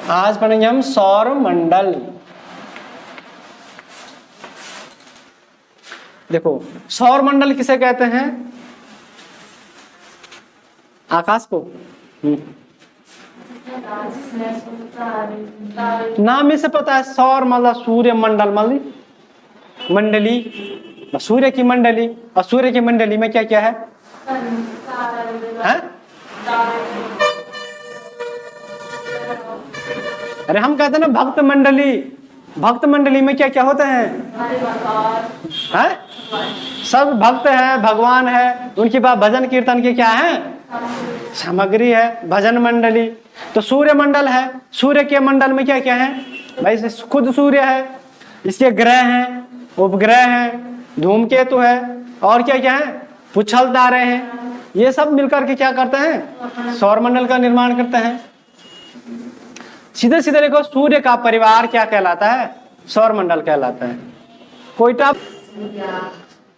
आज पढ़ेंगे हम सौर मंडल। देखो सौर मंडल किसे कहते हैं? आकाश को नाम ही से पता है। सौर मतलब सूर्य मंडल मतलब मंडली, सूर्य की मंडली। और सूर्य की मंडली में क्या क्या है? अरे हम कहते हैं ना भक्त मंडली। भक्त मंडली में क्या क्या होते हैं? सब भक्त हैं, भगवान है, उनके पास भजन कीर्तन के क्या है? सामग्री है, भजन मंडली। तो सूर्य मंडल है, सूर्य के मंडल में क्या क्या है भाई? खुद सूर्य है, इसके ग्रह हैं, उपग्रह हैं, धूमकेतु है, और क्या क्या है? पुच्छल तारे हैं। ये सब मिलकर के क्या करते हैं? सौर मंडल का निर्माण करते हैं। सीधे सीधे देखो, सूर्य का परिवार क्या कहलाता है? सौर मंडल कहलाता है। कोयटा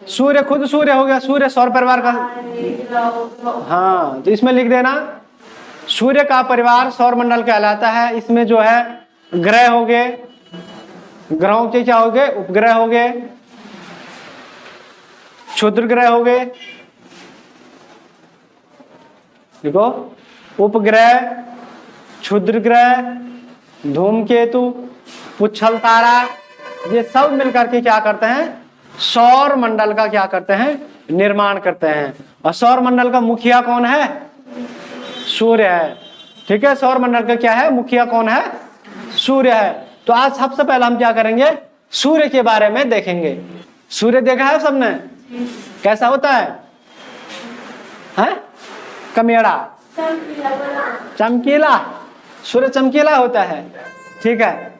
सूर्य खुद सूर्य हो गया, सूर्य सौर परिवार का। हाँ, तो इसमें लिख देना सूर्य का परिवार सौर मंडल कहलाता है। इसमें जो है ग्रह हो गए, ग्रहों के क्या हो गए? उपग्रह हो गए, क्षुद्र ग्रह हो गए। देखो उपग्रह, क्षुद्र ग्रह, धूमकेतु, पुच्छल तारा, ये सब मिलकर के क्या करते हैं? सौर मंडल का क्या करते हैं? निर्माण करते हैं। और सौर मंडल का मुखिया कौन है? सूर्य है। ठीक है, सौर मंडल का क्या है? मुखिया कौन है? सूर्य है। तो आज सबसे पहले हम क्या करेंगे? सूर्य के बारे में देखेंगे। सूर्य देखा है सबने? कैसा होता है? कमेड़ा, चमकीला। सूर्य चमकीला होता है। ठीक है,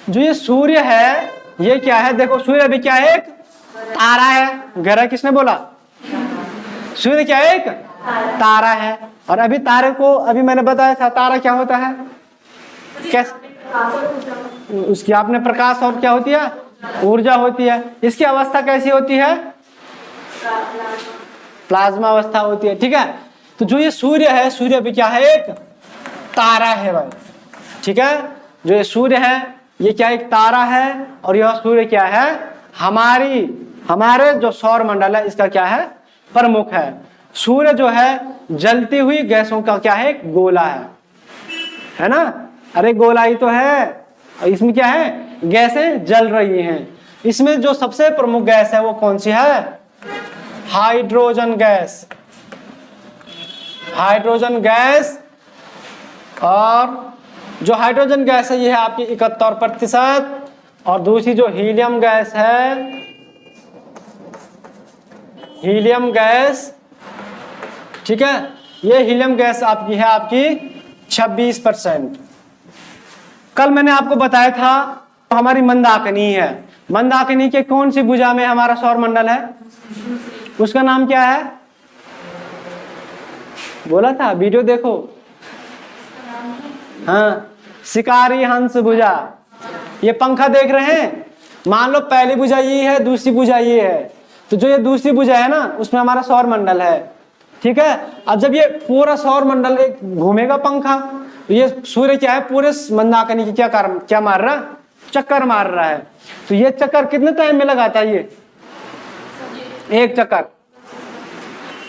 जो ये सूर्य है ये क्या है? देखो सूर्य भी क्या है? एक तारा है। ग्रह किसने बोला? सूर्य क्या है? एक तारा है। और अभी तारे को अभी मैंने बताया था, तारा क्या होता है? कैसे? उसकी आपने प्रकाश और क्या होती है? ऊर्जा होती है। इसकी अवस्था कैसी होती है? प्लाज्मा अवस्था होती है। ठीक है, तो जो ये सूर्य है, सूर्य भी क्या है? एक तारा है भाई। ठीक है, जो ये सूर्य है ये क्या एक तारा है। और यह सूर्य क्या है? हमारे जो सौर मंडल है इसका क्या है? प्रमुख है। सूर्य जो है जलती हुई गैसों का क्या है? एक गोला है ना? अरे गोला ही तो है। इसमें क्या है? गैसें जल रही हैं। इसमें जो सबसे प्रमुख गैस है वो कौन सी है? Hydrogen gas. Hydrogen gas. और जो हाइड्रोजन गैस है ये है आपकी 71%। और दूसरी जो हीलियम गैस है, हीलियम गैस, ठीक है, ये हीलियम गैस आपकी है आपकी 26%। कल मैंने आपको बताया था हमारी मंदाकिनी है। मंदाकिनी के कौन सी भुजा में हमारा सौर मंडल है? उसका नाम क्या है? बोला था, वीडियो देखो। हाँ, शिकारी हंस भुजा। ये पंखा देख रहे हैं, मान लो पहली भुजा ये है, दूसरी भुजा ये है। तो जो ये दूसरी भुजा है ना उसमें हमारा सौर मंडल है। ठीक है, अब जब ये पूरा सौर मंडल एक घूमेगा पंखा, तो ये सूर्य क्या है? पूरे मंदाकिनी की क्या मार रहा? चक्कर मार रहा है। तो ये चक्कर कितने टाइम में लगाता है? ये एक चक्कर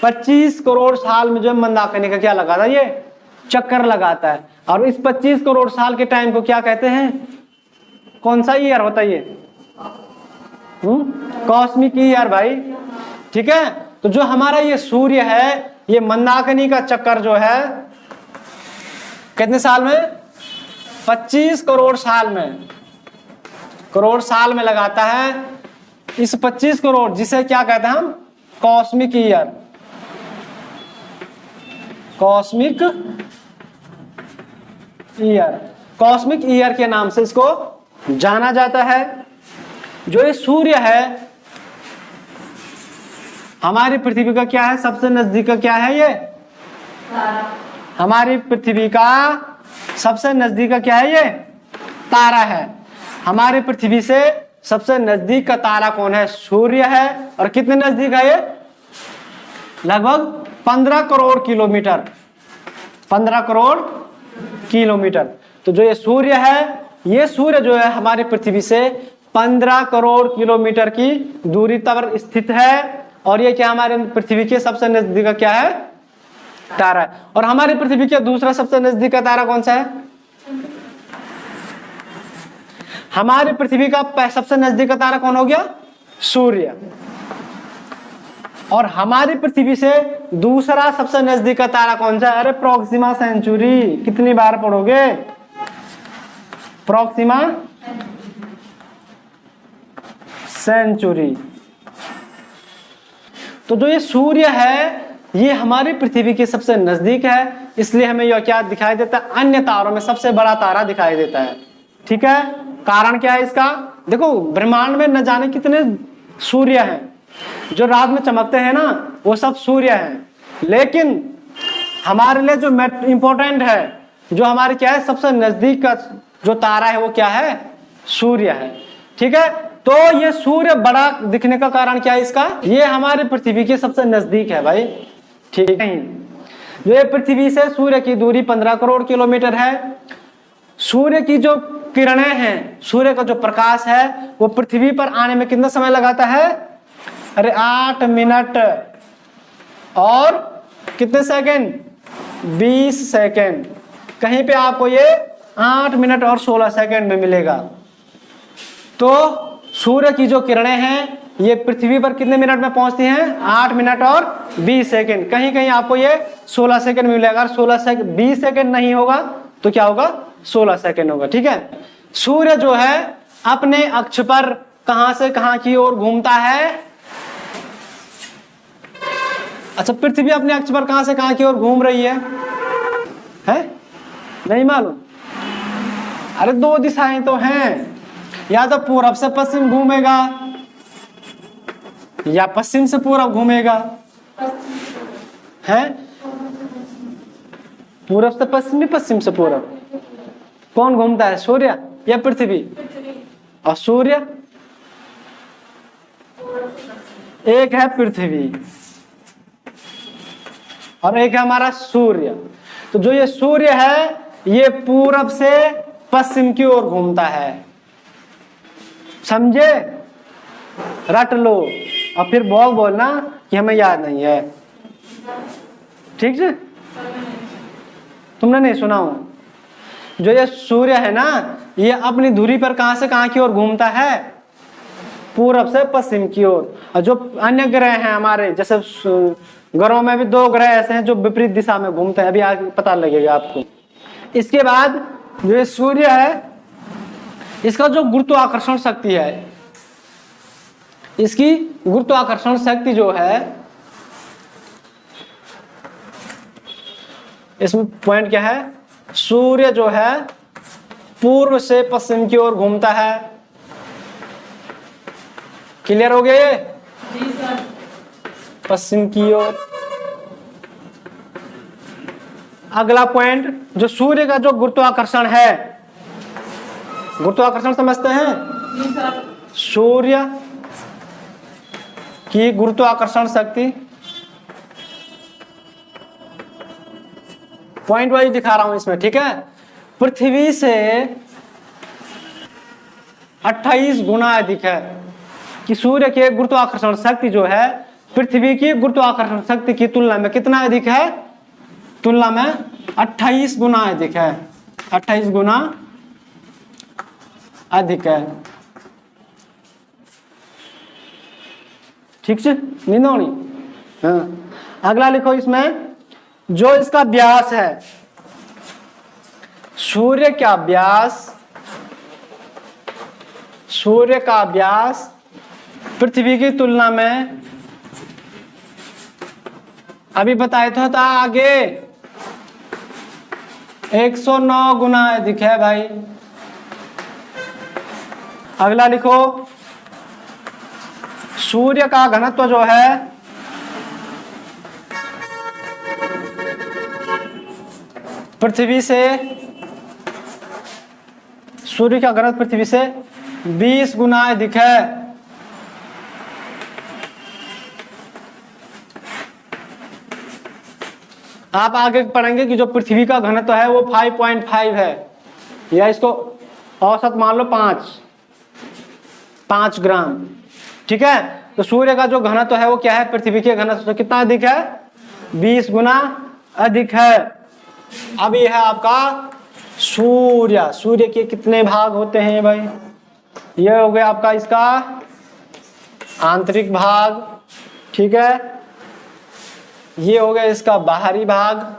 25 करोड़ साल में जो मंदाकिनी का क्या लगाता है? ये चक्कर लगाता है। और इस 25 करोड़ साल के टाइम को क्या कहते हैं? कौन सा ईयर होता है ये? कॉस्मिक ईयर भाई। ठीक है, तो जो हमारा ये सूर्य है ये मंदाकिनी का चक्कर जो है कितने साल में? 25 करोड़ साल में, करोड़ साल में लगाता है। इस 25 करोड़ जिसे क्या कहते हैं हम? Cosmic year. Cosmic year, cosmic year के नाम से इसको जाना जाता है। जो ये सूर्य है हमारी पृथ्वी का क्या है? सबसे नजदीक का क्या है? ये हमारी पृथ्वी का सबसे नजदीक का क्या है? ये तारा है। हमारी पृथ्वी से सबसे नजदीक का तारा कौन है? सूर्य है। और कितने नजदीक है ये? लगभग 15 करोड़ किलोमीटर। 15 करोड़ किलोमीटर। तो जो ये सूर्य है, ये सूर्य जो है हमारी पृथ्वी से 15 करोड़ किलोमीटर की दूरी पर स्थित है। और ये क्या हमारे पृथ्वी के सबसे नजदीक का क्या है? तारा है। और हमारी पृथ्वी के दूसरा सबसे नजदीक का तारा कौन सा है? हमारी पृथ्वी का सबसे नजदीक का तारा कौन हो गया? सूर्य। और हमारी पृथ्वी से दूसरा सबसे नजदीक का तारा कौन सा है? अरे प्रोक्सिमा सेंचुरी। कितनी बार पढ़ोगे? Proxima Centauri. तो जो ये सूर्य है ये हमारी पृथ्वी के सबसे नजदीक है, इसलिए हमें यह क्या दिखाई देता है? अन्य तारों में सबसे बड़ा तारा दिखाई देता है। ठीक है, कारण क्या है इसका? देखो ब्रह्मांड में न जाने कितने सूर्य हैं, जो रात में चमकते हैं ना वो सब सूर्य हैं, लेकिन हमारे लिए जो इंपॉर्टेंट है, जो हमारे क्या है सबसे नजदीक का जो तारा है वो क्या है? सूर्य है। ठीक है, तो ये सूर्य बड़ा दिखने का कारण क्या है इसका? ये हमारे पृथ्वी के सबसे नजदीक है भाई। ठीक है, जो ये पृथ्वी से सूर्य की दूरी 15 करोड़ किलोमीटर है। सूर्य की जो किरणें हैं, सूर्य का जो प्रकाश है वो पृथ्वी पर आने में कितना समय लगाता है? अरे 8 मिनट और कितने सेकंड? 20 सेकंड। कहीं पे आपको ये 8 मिनट और 16 सेकंड में मिलेगा। तो सूर्य की जो किरणें हैं ये पृथ्वी पर कितने मिनट में पहुंचती हैं? 8 मिनट और 20 सेकंड। कहीं कहीं आपको ये 16 सेकंड में मिलेगा। अगर 20 सेकंड नहीं होगा तो क्या होगा? 16 सेकंड होगा। ठीक है, सूर्य जो है अपने अक्ष पर कहां से कहां की ओर घूमता है? अच्छा, पृथ्वी अपने अक्ष पर कहां से कहां की ओर घूम रही है? नहीं मालूम? अरे 2 दिशाएं तो हैं, या तो पूरब से पश्चिम घूमेगा या पश्चिम से पूरब घूमेगा। है पूरब से पश्चिम, पश्चिम से पूरब। कौन घूमता है? सूर्य या पृथ्वी? और सूर्य एक है पृथ्वी और एक है हमारा सूर्य। तो जो ये सूर्य है ये पूरब से पश्चिम की ओर घूमता है। समझे? रट लो और फिर बोलना कि हमें याद नहीं है। ठीक है, तुमने नहीं सुना हो? जो ये सूर्य है ना ये अपनी धुरी पर कहां से कहां की ओर घूमता है? पूरब से पश्चिम की ओर। और जो अन्य ग्रह हैं हमारे, जैसे ग्रहों में भी 2 ग्रह ऐसे हैं जो विपरीत दिशा में घूमते हैं, अभी आगे पता लगेगा आपको। इसके बाद जो ये सूर्य है इसका जो गुरुत्वाकर्षण शक्ति है, इसकी गुरुत्वाकर्षण शक्ति जो है, इसमें पॉइंट क्या है? सूर्य जो है पूर्व से पश्चिम की ओर घूमता है। क्लियर हो गया ये? पश्चिम की ओर। अगला पॉइंट, जो सूर्य का जो गुरुत्वाकर्षण है, गुरुत्वाकर्षण समझते हैं? सूर्य की गुरुत्वाकर्षण शक्ति पॉइंट वाइज दिखा रहा हूं इसमें। ठीक है, पृथ्वी से 28 गुना अधिक है कि सूर्य के गुरुत्वाकर्षण शक्ति जो है पृथ्वी की गुरुत्वाकर्षण शक्ति की तुलना में कितना अधिक है? तुलना में 28 गुना अधिक है। 28 गुना अधिक है। ठीक है, नींद होनी। हाँ, अगला लिखो इसमें, जो इसका व्यास है, सूर्य का व्यास, सूर्य का व्यास पृथ्वी की तुलना में अभी बताया था आगे 109 गुना अधिक है भाई। अगला लिखो, सूर्य का घनत्व जो है पृथ्वी से, सूर्य का घनत्व पृथ्वी से 20 गुना अधिक है। आप आगे पढ़ेंगे कि जो पृथ्वी का घनत्व है वो 5.5 है। या इसको औसत मान लो 5 ग्राम, ठीक है। तो सूर्य का जो घनत्व है वो क्या है, पृथ्वी के घनत्व से कितना अधिक है, 20 गुना अधिक है। अब ये है आपका सूर्य। सूर्य के कितने भाग होते हैं भाई, ये हो गया आपका इसका आंतरिक भाग, ठीक है। ये हो गया इसका बाहरी भाग,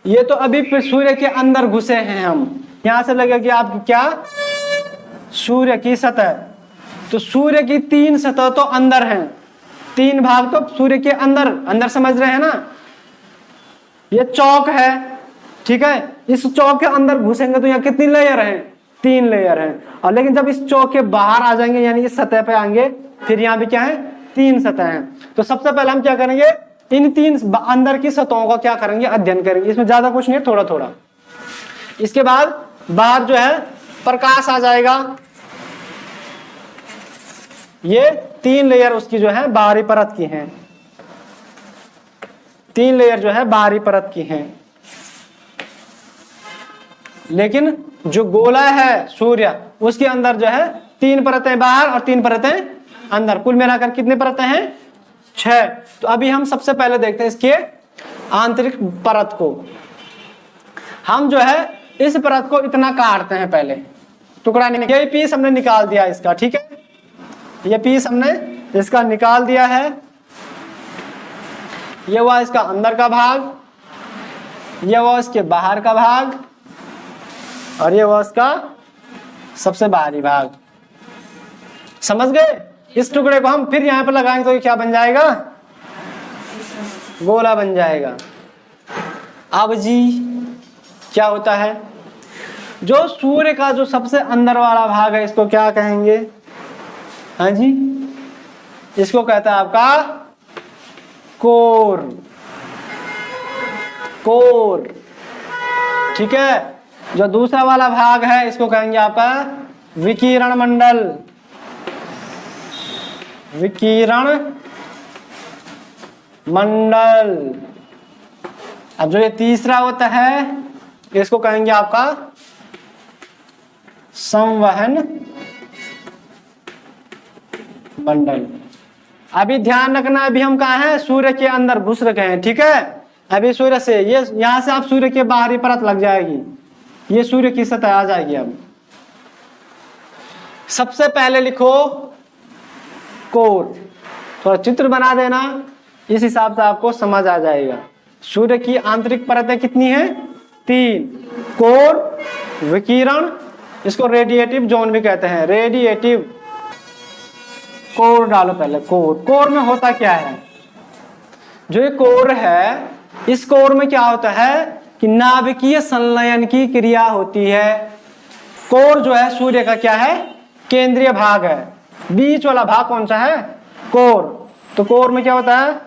ये तो अभी सूर्य के अंदर घुसे हैं हम। यहां से लगेगा कि आप क्या, सूर्य की सतह, तो सूर्य की 3 सतह तो अंदर हैं, 3 भाग तो सूर्य के अंदर अंदर, समझ रहे हैं ना। ये चौक है, ठीक है। इस चौक के अंदर घुसेंगे तो यहाँ कितनी लेयर हैं, 3 लेयर हैं। और लेकिन जब इस चौक के बाहर आ जाएंगे यानी इस सतह पे आएंगे, फिर यहाँ भी क्या है, 3 सतह हैं। तो सबसे पहले हम क्या करेंगे, इन 3 अंदर की सतहों का क्या करेंगे, अध्ययन करेंगे। इसमें ज्यादा कुछ नहीं है, थोड़ा थोड़ा। इसके बाद बाहर जो है प्रकाश आ जाएगा। ये 3 लेयर उसकी जो है बाहरी परत की हैं, 3 लेयर जो है बाहरी परत की हैं। लेकिन जो गोला है सूर्य, उसके अंदर जो है 3 परतें बाहर और 3 परतें अंदर, कुल मिलाकर कितनी परतें हैं, 6। तो अभी हम सबसे पहले देखते हैं इसके आंतरिक परत को। हम जो है इस परत को इतना काटते हैं, पहले टुकड़ा नहीं, ये पीस हमने निकाल दिया इसका, ठीक है। ये पीस हमने इसका निकाल दिया है। ये हुआ इसका अंदर का भाग, ये हुआ इसके बाहर का भाग, और ये हुआ इसका सबसे बाहरी भाग। समझ गए। इस टुकड़े को हम फिर यहां पर लगाएंगे तो ये क्या बन जाएगा, गोला बन जाएगा। अब जी क्या होता है, जो सूर्य का जो सबसे अंदर वाला भाग है इसको क्या कहेंगे, हाँ जी, इसको कहता है आपका कोर, कोर, ठीक है। जो दूसरा वाला भाग है इसको कहेंगे आपका विकिरण मंडल, विकिरण मंडल। अब जो ये तीसरा होता है इसको कहेंगे आपका संवहन मंडल। अभी ध्यान रखना, अभी हम कहाँ हैं, सूर्य के अंदर घुस रखे हैं, ठीक है। अभी सूर्य से ये यहां से आप सूर्य के बाहरी परत लग जाएगी, ये सूर्य की सतह आ जाएगी। अब सबसे पहले लिखो कोर, थोड़ा चित्र बना देना, इस हिसाब से आपको समझ आ जाएगा। सूर्य की आंतरिक परतें कितनी है, 3। कोर, विकिरण, इसको रेडिएटिव जोन भी कहते हैं, रेडिएटिव। कोर डालो पहले, कोर। कोर में होता क्या है, जो ये कोर है, इस कोर में क्या होता है कि नाभिकीय संलयन की क्रिया होती है। कोर जो है सूर्य का क्या है, केंद्रीय भाग है। बीच वाला भाग कौन सा है, कोर। तो कोर में क्या होता है,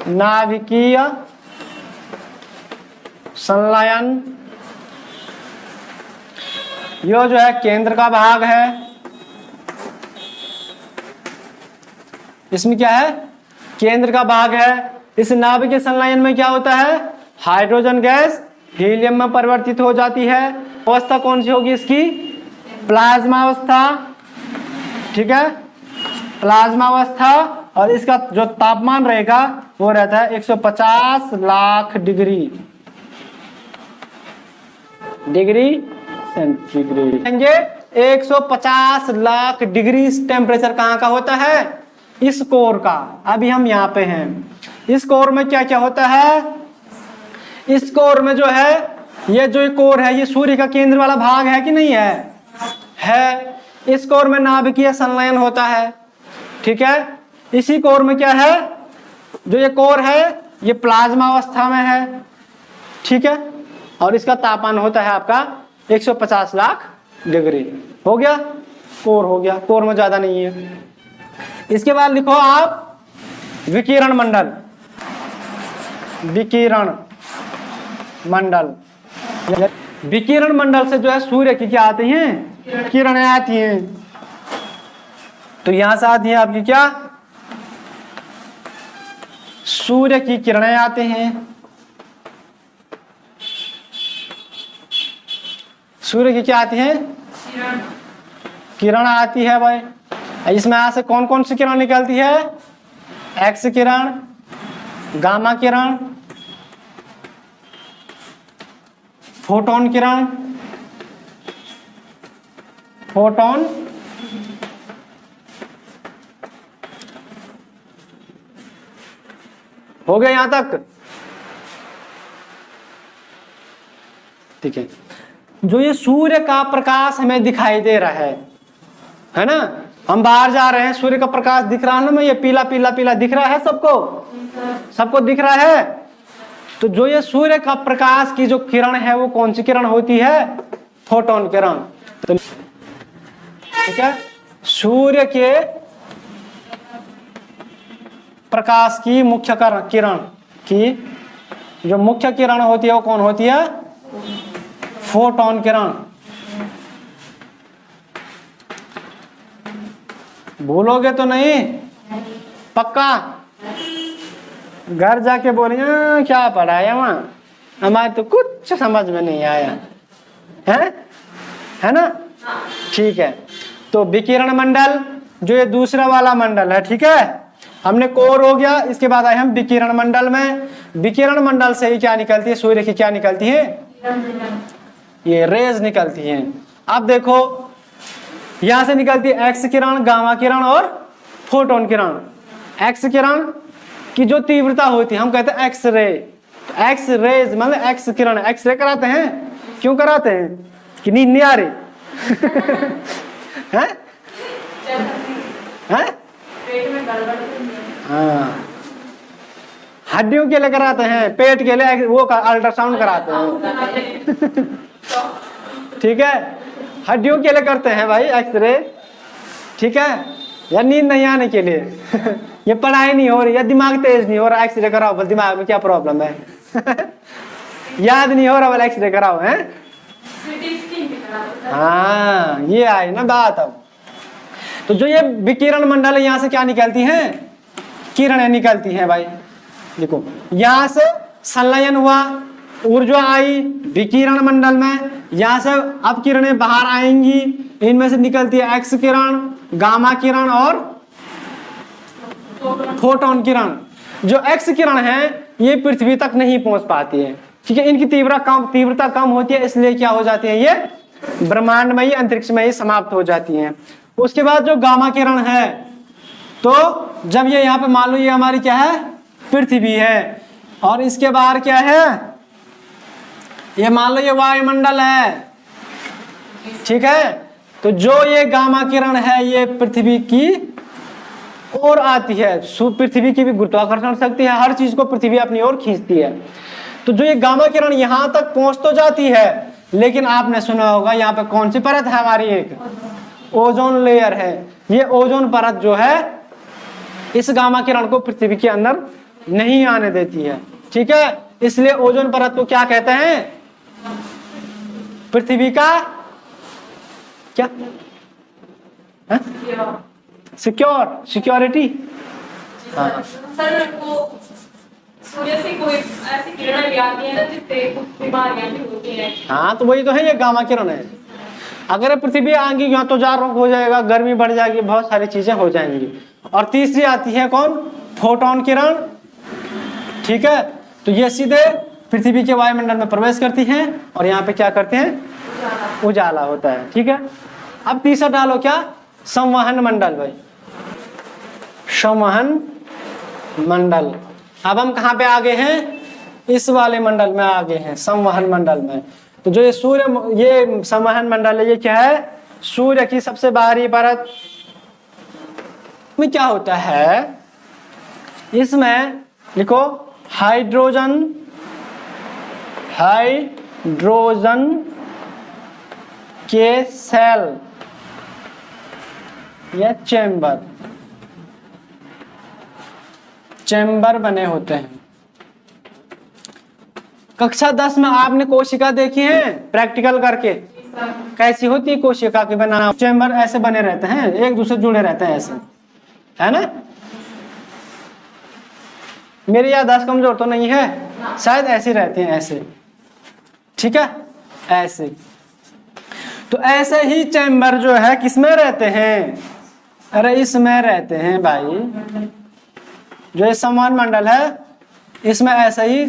नाभिकीय संलयन, यह जो है केंद्र का भाग है। इसमें क्या है, केंद्र का भाग है। इस नाभिकीय संलयन में क्या होता है, हाइड्रोजन गैस हीलियम में परिवर्तित हो जाती है। अवस्था कौन सी होगी इसकी, प्लाज्मा अवस्था, ठीक है, प्लाज्मा अवस्था। और इसका जो तापमान रहेगा वो रहता है 150 lakh degree centigrade. 150 lakh degree temperature कहाँ का होता है, इस कोर का। अभी हम यहाँ पे हैं, इस कोर में क्या क्या होता है, इस कोर में जो है, ये जो कोर है ये सूर्य का केंद्र वाला भाग है कि नहीं है, है। इस कोर में नाभिकीय संलयन होता है, ठीक है। इसी कोर में क्या है, जो ये कोर है ये प्लाज्मा अवस्था में है, ठीक है। और इसका तापमान होता है आपका 150 लाख डिग्री। हो गया, कोर हो गया, कोर में ज्यादा नहीं है। इसके बाद लिखो आप विकिरण मंडल, विकिरण मंडल। विकिरण मंडल से जो है सूर्य की क्या आती हैं, किरणें आती हैं। तो यहां से आती है आपकी क्या, सूर्य की किरणें आते हैं, सूर्य की क्या आती है? किरण आती है भाई। इसमें यहां से कौन कौन सी किरण निकलती है? एक्स किरण, गामा किरण, फोटोन किरण, फोटोन, हो गया यहां तक? ठीक है। जो ये सूर्य का प्रकाश हमें दिखाई दे रहा है ना, हम बाहर जा रहे हैं, सूर्य का प्रकाश दिख रहा है ना, मैं ये पीला पीला पीला दिख रहा है सबको, सबको दिख रहा है। तो जो ये सूर्य का प्रकाश की जो किरण है वो कौन सी किरण होती है? फोटोन किरण। तो ठीक है, सूर्य के प्रकाश की मुख्य किरण की जो मुख्य किरण होती है वो कौन होती है? फोटोन किरण। भूलोगे तो नहीं? पक्का? घर जाके बोलिए क्या पढ़ाया वहां, हमारे तो कुछ समझ में नहीं आया है ना? ठीक है। तो विकिरण मंडल जो ये दूसरा वाला मंडल है, ठीक है, हमने कोर हो गया। इसके बाद आए हम विकिरण मंडल में। विकिरण मंडल से ही क्या निकलती है? सूर्य की क्या निकलती है? ये रेज निकलती हैं। अब देखो यहां से निकलती है एक्स किरण, गामा किरण और फोटोन किरण। एक्स किरण की जो तीव्रता होती है हम कहते हैं एक्स रे। एक्स रेज मतलब एक्स किरण। एक्स रे कराते हैं, क्यों कराते हैं? कि नींद नहीं आ रही हैं? हैं? हाँ, हड्डियों के लिए कराते हैं, पेट के लिए वो अल्ट्रासाउंड कराते हैं ठीक है, हड्डियों के लिए करते हैं भाई एक्सरे, ठीक है, या नींद नहीं आने के लिए ये पढ़ाई नहीं हो रही या दिमाग तेज नहीं हो रहा, एक्सरे कराओ, बोल दिमाग में क्या प्रॉब्लम है याद नहीं हो रहा, बोले एक्सरे कराओ है। हाँ, ये आई ना बात। अब तो जो ये विकिरण मंडल है यहाँ से क्या निकलती हैं? किरणें निकलती हैं भाई। देखो यहाँ से संलयन हुआ, ऊर्जा आई विकिरण मंडल में, यहाँ से अब किरणें बाहर आएंगी, इनमें से निकलती है एक्स किरण, गामा किरण और फोटोन किरण। जो एक्स किरण है ये पृथ्वी तक नहीं पहुंच पाती है, ठीक है, इनकी तीव्रता कम होती है, इसलिए क्या हो जाती है? ये ब्रह्मांड में ही, अंतरिक्ष में ही समाप्त हो जाती हैं। उसके बाद जो गामा किरण है, तो जब ये यहाँ पे मान लो ये हमारी क्या है? पृथ्वी है, और इसके बाहर क्या है? ये मान लो ये वायुमंडल है, ठीक है। तो जो ये गामा किरण है ये पृथ्वी की ओर आती है, पृथ्वी की भी गुरुत्वाकर्षण शक्ति है, हर चीज को पृथ्वी अपनी ओर खींचती है। तो जो ये गामा किरण यहां तक पहुंच तो जाती है, लेकिन आपने सुना होगा यहाँ पे कौन सी परत है हमारी? एक ओजोन लेयर है। ये ओजोन परत जो है इस गामा किरण को पृथ्वी के अंदर नहीं आने देती है, ठीक है, इसलिए ओजोन परत को क्या कहते हैं? पृथ्वी का क्या? सिक्योरिटी। सूर्य से कोई ऐसी किरणें भी आती है ना जिससे कुछ बीमारियां भी होती हैं। हाँ, तो वही तो है, ये गामा किरण है। अगर पृथ्वी आएंगी यहाँ तो जार रोग हो जाएगा, गर्मी बढ़ जाएगी, बहुत सारी चीजें हो जाएंगी। और तीसरी आती है कौन? फोटोन किरण, ठीक है। तो ये सीधे पृथ्वी के वायुमंडल में प्रवेश करती हैं और यहाँ पे क्या करते हैं? उजाला होता है, ठीक है। अब तीसरा डालो क्या? संवहन मंडल भाई, संवहन मंडल। अब हम कहाँ पे आगे हैं? इस वाले मंडल में आगे हैं, संवहन मंडल में। तो जो ये सूर्य, ये संवहन मंडल है, ये क्या है? सूर्य की सबसे बाहरी परत में क्या होता है? इसमें लिखो हाइड्रोजन के सेल या चैम्बर बने होते हैं। कक्षा 10 में आपने कोशिका देखी है प्रैक्टिकल करके? कैसी होती है कोशिका की बनाना? चैम्बर ऐसे बने रहते हैं, एक दूसरे जुड़े रहते हैं ऐसे, है ना। मेरी याददाश्त कमजोर तो नहीं है, शायद ऐसे रहती हैं ऐसे, ठीक है ऐसे। तो ऐसे ही चैम्बर जो है किसमें रहते हैं, अरे इसमें रहते हैं भाई। जो ये समान मंडल है इसमें ऐसे ही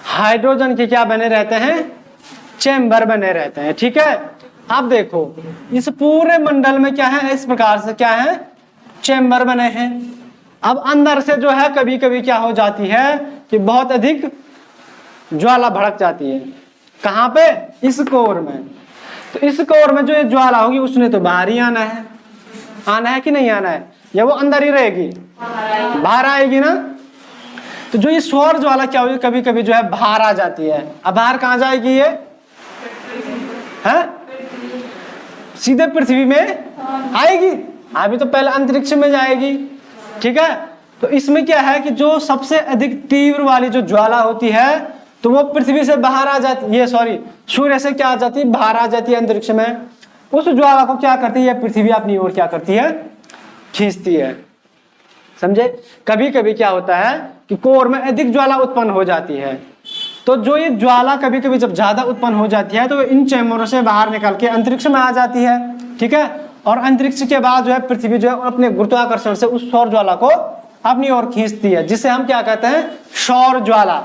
हाइड्रोजन के क्या बने रहते हैं, चैम्बर बने रहते हैं, ठीक है। अब देखो इस पूरे मंडल में क्या है, इस प्रकार से क्या है, चैम्बर बने हैं। अब अंदर से जो है कभी कभी क्या हो जाती है कि बहुत अधिक ज्वाला भड़क जाती है। कहाँ पे, इस कोर में। तो इस कोर में जो ये ज्वाला होगी उसने तो बाहर ही आना है कि नहीं आना है, या वो अंदर ही रहेगी, बाहर आएगी ना। तो जो ये सौर ज्वाला क्या होगी, कभी कभी जो है बाहर आ जाती है। अब बाहर कहाँ जाएगी ये, है सीधे पृथ्वी में आएगी, अभी तो पहले अंतरिक्ष में जाएगी, ठीक है। तो इसमें क्या है कि जो सबसे अधिक तीव्र वाली जो ज्वाला होती है तो वो पृथ्वी से बाहर आ जाती है, सॉरी सूर्य से क्या आ जाती है, बाहर आ जाती है अंतरिक्ष में। उस ज्वाला को क्या करती है पृथ्वी अपनी ओर क्या करती है, खींचती है, समझे। कभी कभी क्या होता है कि कोर में अधिक ज्वाला उत्पन्न हो जाती है, तो जो ये ज्वाला कभी कभी जब ज्यादा उत्पन्न हो जाती है तो इन चैम्बरों से बाहर निकल के अंतरिक्ष में आ जाती है, ठीक है। और अंतरिक्ष के बाद जो है पृथ्वी जो है अपने गुरुत्वाकर्षण से उस सौर ज्वाला को अपनी ओर खींचती है, जिसे हम क्या कहते हैं, सौर ज्वाला,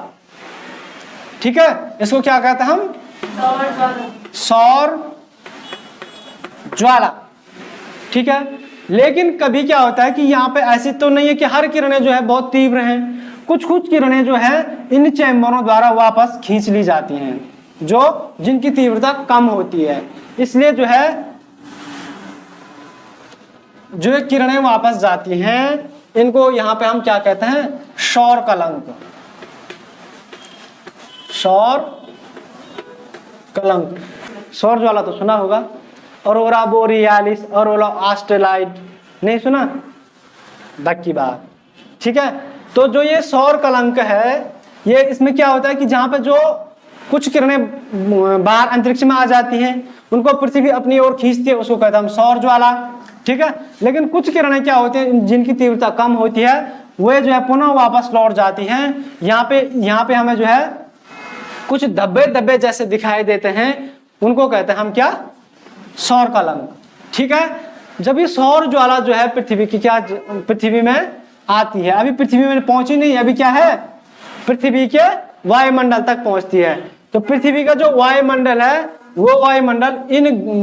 ठीक है। इसको क्या कहते हैं हम, सौर ज्वाला, ठीक है। लेकिन कभी क्या होता है कि यहाँ पे ऐसी तो नहीं है कि हर किरणें जो है बहुत तीव्र हैं, कुछ कुछ किरणें जो है इन चैम्बरों द्वारा वापस खींच ली जाती हैं, जो जिनकी तीव्रता कम होती है। इसलिए जो है जो ये किरणें वापस जाती हैं इनको यहाँ पे हम क्या कहते हैं, सौर कलंक, सौर कलंक। सौर ज्वाला तो सुना होगा, ऑरोरा बोरियालिस, ऑरोरा ऑस्ट्रेलाइड, नहीं सुना, दक की बात, ठीक है। तो जो ये सौर कलंक है ये इसमें क्या होता है कि जहां पे जो कुछ किरणें बाहर अंतरिक्ष में आ जाती हैं उनको पृथ्वी अपनी ओर खींचती है, उसको कहते हैं हम सौर ज्वाला, ठीक है। लेकिन कुछ किरणें क्या होती हैं जिनकी तीव्रता कम होती है वे जो है पुनः वापस लौट जाती हैं। यहाँ पे हमें जो है कुछ धब्बे धब्बे जैसे दिखाई देते हैं, उनको कहते हैं हम क्या, सौर कलंक, ठीक है। जब ये सौर ज्वाला जो है पृथ्वी में आती है, अभी पृथ्वी में पहुंची नहीं, अभी क्या है पृथ्वी के वायुमंडल तक पहुंचती है। तो पृथ्वी का जो वायुमंडल है वो वायुमंडल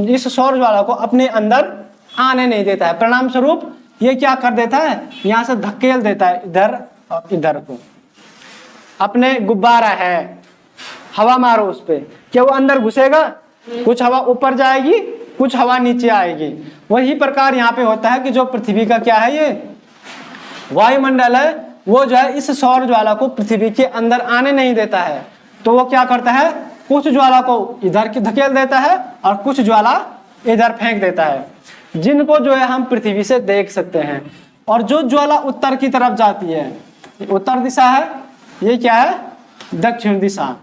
इस सौर ज्वाला को अपने अंदर आने नहीं देता है, परिणाम स्वरूप ये क्या कर देता है, यहाँ से धकेल देता है इधर और इधर को। अपने गुब्बारा है, हवा मारो उस पे, क्या वो अंदर घुसेगा, कुछ हवा ऊपर जाएगी कुछ हवा नीचे आएगी। वही प्रकार यहाँ पे होता है कि जो पृथ्वी का क्या है ये वायुमंडल है वो जो है इस सौर ज्वाला को पृथ्वी के अंदर आने नहीं देता है। तो वो क्या करता है, कुछ ज्वाला को इधर की धकेल देता है और कुछ ज्वाला इधर फेंक देता है, जिनको जो है हम पृथ्वी से देख सकते हैं। और जो ज्वाला उत्तर की तरफ जाती है, उत्तर दिशा है, ये क्या है दक्षिण दिशा।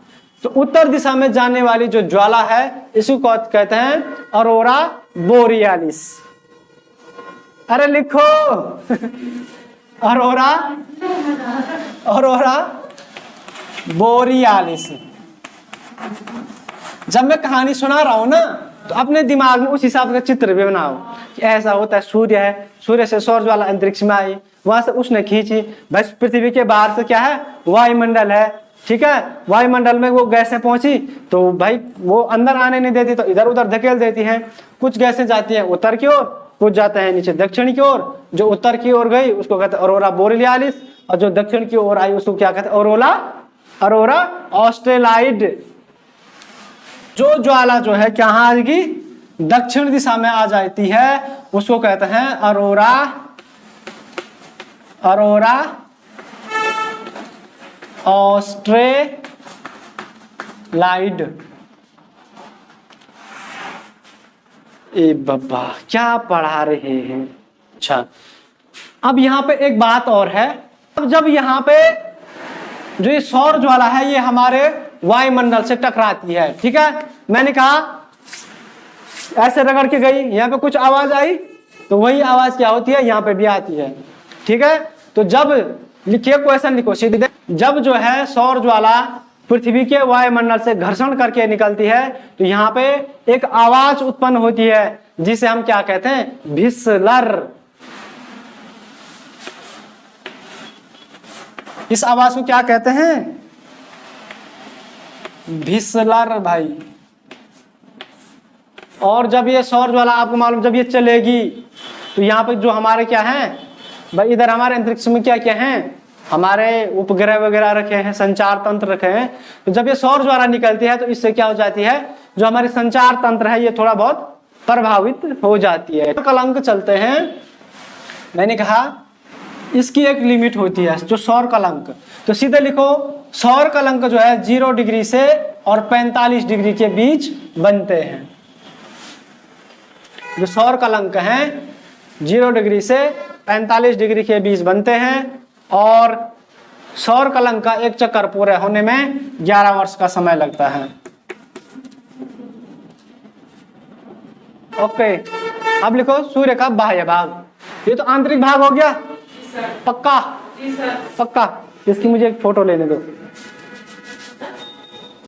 तो उत्तर दिशा में जाने वाली जो ज्वाला है इसको कहते हैं ऑरोरा बोरियालिस। अरे लिखो ऑरोरा बोरियालिस। जब मैं कहानी सुना रहा हूं ना तो अपने दिमाग में उस हिसाब का चित्र भी बनाओ कि ऐसा होता है, सूर्य है, सूर्य से सौर ज्वाला अंतरिक्ष में आई, वहां से उसने खींची, बस पृथ्वी के बाहर से क्या है वायुमंडल है, ठीक है। वायुमंडल में वो गैसें पहुंची तो भाई वो अंदर आने नहीं देती, तो इधर उधर धकेल देती हैं। कुछ गैसें जाती हैं उत्तर की ओर, कुछ जाते हैं नीचे दक्षिण की ओर। जो उत्तर की ओर गई उसको कहते हैं ऑरोरा बोरियालिस, और जो दक्षिण की ओर आई उसको क्या कहते हैं ऑरोरा ऑस्ट्रेलाइड। जो ज्वाला जो है कहाँ आएगी, दक्षिण दिशा में आ जाती है, उसको कहते हैं ऑरोरा ऑस्ट्रेलाइड। ए बाबा क्या पढ़ा रहे हैं। अच्छा, अब यहाँ पे एक बात और है, अब जब यहाँ पे जो ये सौर ज्वाला है ये हमारे वायुमंडल से टकराती है, ठीक है। मैंने कहा ऐसे रगड़ के गई, यहाँ पे कुछ आवाज आई तो वही आवाज क्या होती है यहाँ पे भी आती है, ठीक है। तो जब लिखिए, क्वेश्चन लिखो सीधे। जब जो है सौर ज्वाला पृथ्वी के वायुमंडल से घर्षण करके निकलती है तो यहाँ पे एक आवाज उत्पन्न होती है जिसे हम क्या कहते हैं, भिस्लर। इस आवाज को क्या कहते हैं, भिस्लर भाई। और जब ये सौर ज्वाला आपको मालूम, जब ये चलेगी तो यहाँ पे जो हमारे क्या है भाई, इधर हमारे अंतरिक्ष में क्या क्या है, हमारे उपग्रह वगैरह रखे हैं, संचार तंत्र रखे हैं। तो जब ये सौर ज्वाला निकलती है तो इससे क्या हो जाती है, जो हमारी संचार तंत्र है ये थोड़ा बहुत प्रभावित हो जाती है। कलंक चलते हैं, मैंने कहा इसकी एक लिमिट होती है जो सौर कलंक। तो सीधे लिखो, सौर कलंक जो है 0 डिग्री से और 45 डिग्री के बीच बनते हैं। जो सौर कलंक हैं 0 डिग्री से 45 डिग्री के बीच बनते हैं और सौर कलंक का एक चक्कर पूरे होने में 11 वर्ष का समय लगता है। ओके, अब लिखो सूर्य का बाह्य भाग। ये तो आंतरिक भाग हो गया, पक्का जी सर। पक्का। इसकी मुझे एक फोटो लेने दो।